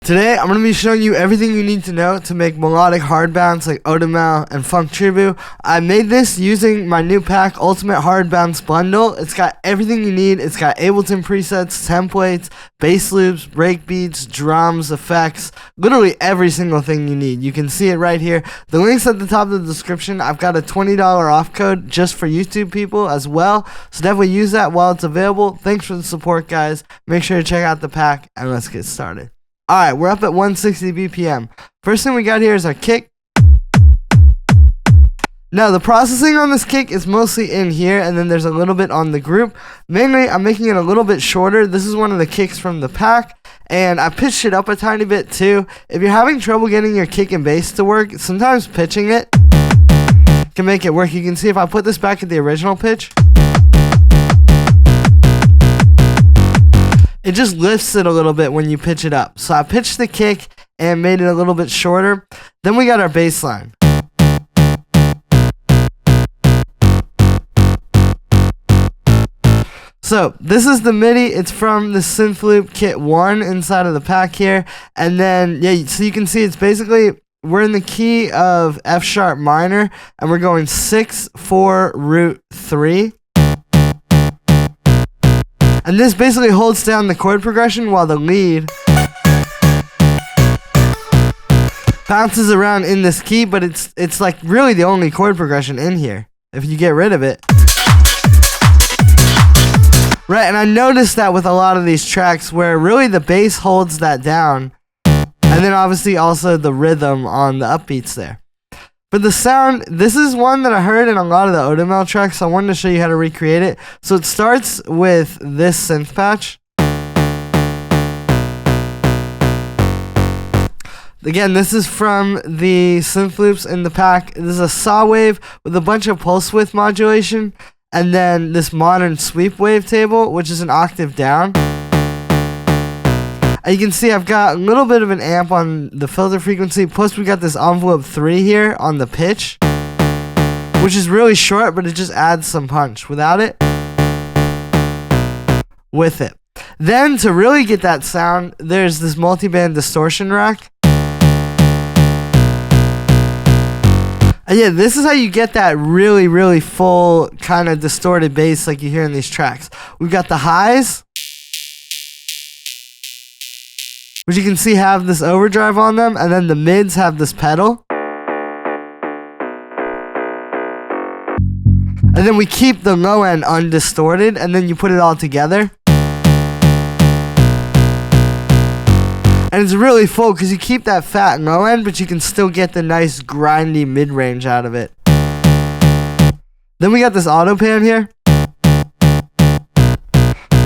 Today, I'm going to be showing you everything you need to know to make melodic hardbounce like ODYMEL and funk TRIBU. I made this using my new pack, Ultimate Hardbounce Bundle. It's got everything you need. It's got Ableton presets, templates, bass loops, break beats, drums, effects, literally every single thing you need. You can see it right here. The link's at the top of the description. I've got a $20 off code just for YouTube people as well, so definitely use that while it's available. Thanks for the support, guys. Make sure to check out the pack, and let's get started. Alright, we're up at 160 BPM. First thing we got here is our kick. Now, the processing on this kick is mostly in here, and then there's a little bit on the group. Mainly, I'm making it a little bit shorter. This is one of the kicks from the pack, and I pitched it up a tiny bit too. If you're having trouble getting your kick and bass to work, sometimes pitching it can make it work. You can see if I put this back at the original pitch, it just lifts it a little bit when you pitch it up. So I pitched the kick and made it a little bit shorter. Then we got our bass line. So this is the MIDI. It's from the Synth Loop Kit 1 inside of the pack here. And then, yeah, so you can see it's basically, we're in the key of F sharp minor, and we're going 6, 4, root 3. And this basically holds down the chord progression while the lead bounces around in this key, but it's like really the only chord progression in here if you get rid of it. Right, and I noticed that with a lot of these tracks where really the bass holds that down, and then obviously also the rhythm on the upbeats there. But the sound, this is one that I heard in a lot of the ODYMEL tracks, so I wanted to show you how to recreate it. So it starts with this synth patch. Again, this is from the synth loops in the pack. This is a saw wave with a bunch of pulse width modulation, and then this modern sweep wave table, which is an octave down. And you can see I've got a little bit of an amp on the filter frequency, plus we got this envelope 3 here on the pitch, which is really short, but it just adds some punch. Without it, with it. Then to really get that sound, there's this multi-band distortion rack. And yeah, this is how you get that really, really full kind of distorted bass like you hear in these tracks. We've got the highs, which you can see have this overdrive on them, and then the mids have this pedal. And then we keep the low end undistorted, and then you put it all together. And it's really full because you keep that fat low end, but you can still get the nice grindy mid-range out of it. Then we got this auto pan here,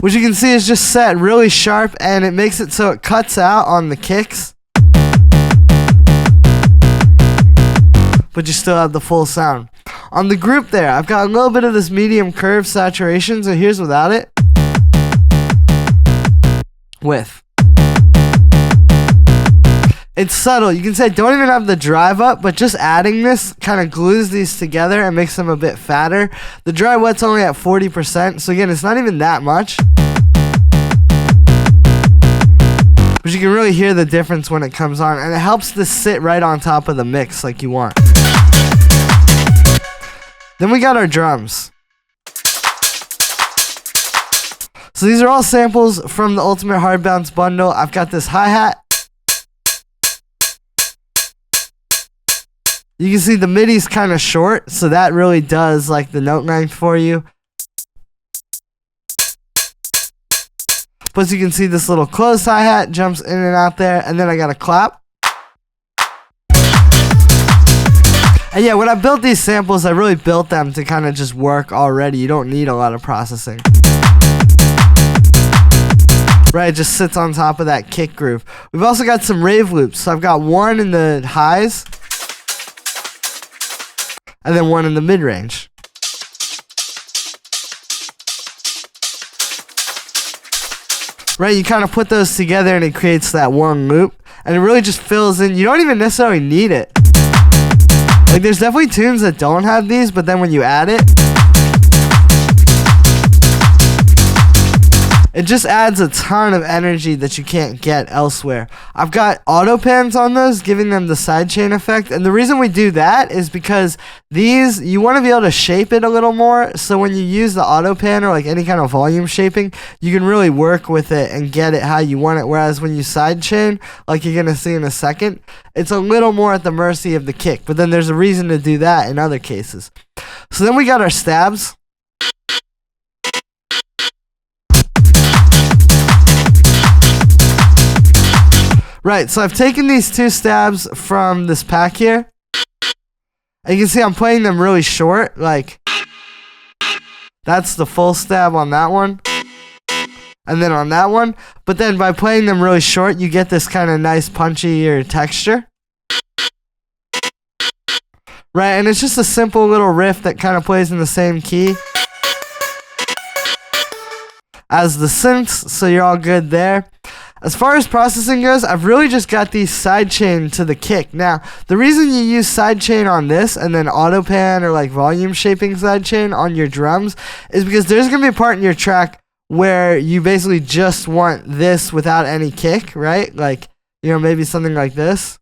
which you can see is just set really sharp, and it makes it so it cuts out on the kicks, but you still have the full sound. On the group there, I've got a little bit of this medium curve saturation, so here's without it. With. It's subtle. You can say I don't even have the drive up, but just adding this kind of glues these together and makes them a bit fatter. The dry wet's only at 40%, so again, it's not even that much. But you can really hear the difference when it comes on, and it helps this sit right on top of the mix like you want. Then we got our drums. So these are all samples from the Ultimate Hardbounce Bundle. I've got this hi-hat. You can see the MIDI's kind of short, so that really does like the note length for you. Plus you can see this little closed hi-hat jumps in and out there, and then I got a clap. And yeah, when I built these samples, I really built them to kind of just work already. You don't need a lot of processing. Right, it just sits on top of that kick groove. We've also got some rave loops. So I've got one in the highs, and then one in the mid-range. Right, you kind of put those together and it creates that one loop, and it really just fills in. You don't even necessarily need it. Like, there's definitely tunes that don't have these, but then when you add it, It just adds a ton of energy that you can't get elsewhere. I've got auto pans on those, giving them the sidechain effect. And the reason we do that is because these, you want to be able to shape it a little more. So when you use the auto pan or like any kind of volume shaping, you can really work with it and get it how you want it. Whereas when you sidechain, like you're going to see in a second, it's a little more at the mercy of the kick. But then there's a reason to do that in other cases. So then we got our stabs. Right, so I've taken these two stabs from this pack here. And you can see I'm playing them really short. Like, that's the full stab on that one. And then on that one. But then by playing them really short, you get this kind of nice punchier texture. Right, and it's just a simple little riff that kind of plays in the same key as the synths, so you're all good there. As far as processing goes, I've really just got these sidechain to the kick. Now, the reason you use sidechain on this and then auto pan or like volume shaping sidechain on your drums is because there's going to be a part in your track where you basically just want this without any kick, right? Like, you know, maybe something like this.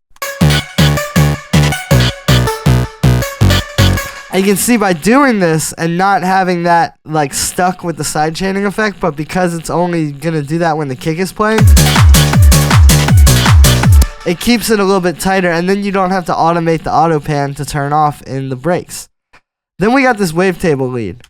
And you can see by doing this and not having that like stuck with the sidechaining effect, but because it's only going to do that when the kick is playing, it keeps it a little bit tighter, and then you don't have to automate the auto pan to turn off in the breaks. Then we got this wavetable lead.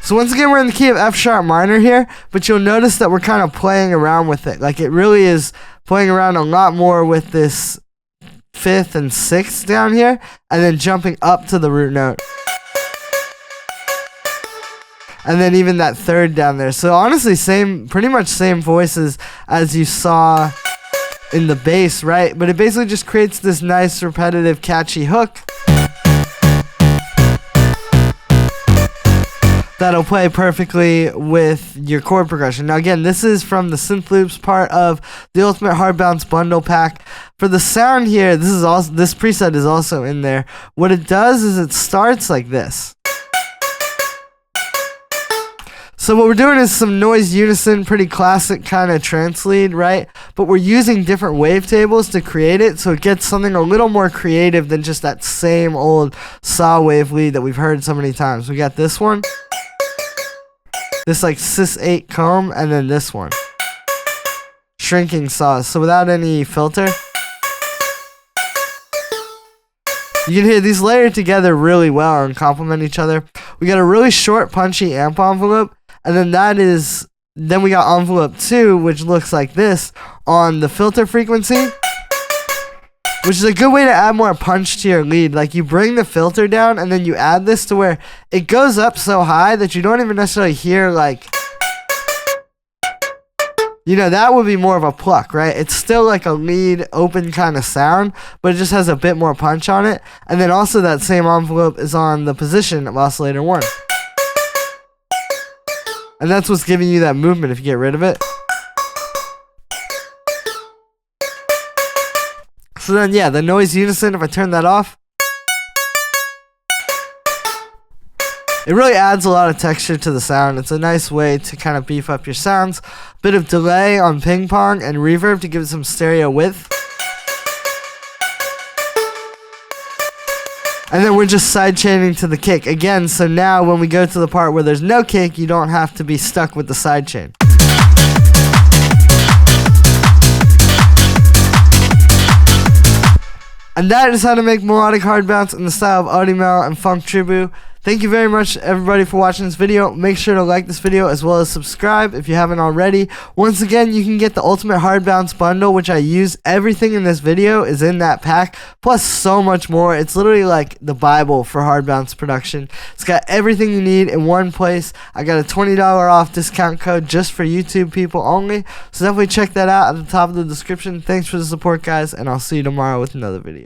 So once again, we're in the key of F sharp minor here, but you'll notice that we're kind of playing around with it. Like, it really is playing around a lot more with this 5th and 6th down here, and then jumping up to the root note. And then even that 3rd down there. So honestly, pretty much same voices as you saw in the bass, right? But it basically just creates this nice, repetitive, catchy hook that'll play perfectly with your chord progression. Now again, this is from the Synth Loops part of the Ultimate Hardbounce bundle pack. For the sound here, this preset is also in there. What it does is it starts like this. So what we're doing is some noise unison, pretty classic kind of trance lead, right? But we're using different wavetables to create it, so it gets something a little more creative than just that same old saw wave lead that we've heard so many times. We got this one. This like cis-8 comb, and then this one. Shrinking saws, so without any filter. You can hear these layered together really well and complement each other. We got a really short punchy amp envelope, and then we got envelope 2, which looks like this on the filter frequency. Which is a good way to add more punch to your lead. Like, you bring the filter down and then you add this to where it goes up so high that you don't even necessarily hear, like, you know, that would be more of a pluck, right? It's still like a lead open kind of sound, but it just has a bit more punch on it. And then also that same envelope is on the position of oscillator 1. And that's what's giving you that movement if you get rid of it. So then, yeah, the noise unison, if I turn that off, it really adds a lot of texture to the sound. It's a nice way to kind of beef up your sounds. Bit of delay on ping pong and reverb to give it some stereo width. And then we're just sidechaining to the kick. Again, so now when we go to the part where there's no kick, you don't have to be stuck with the sidechain. And that is how to make melodic hardbounce in the style of ODYMEL and Funk TRIBU. Thank you very much, everybody, for watching this video. Make sure to like this video as well as subscribe if you haven't already. Once again, you can get the Ultimate Hardbounce bundle, which I use. Everything in this video is in that pack, plus so much more. It's literally like the Bible for hardbounce production. It's got everything you need in one place. I got a $20 off discount code just for YouTube people only. So definitely check that out at the top of the description. Thanks for the support, guys, and I'll see you tomorrow with another video.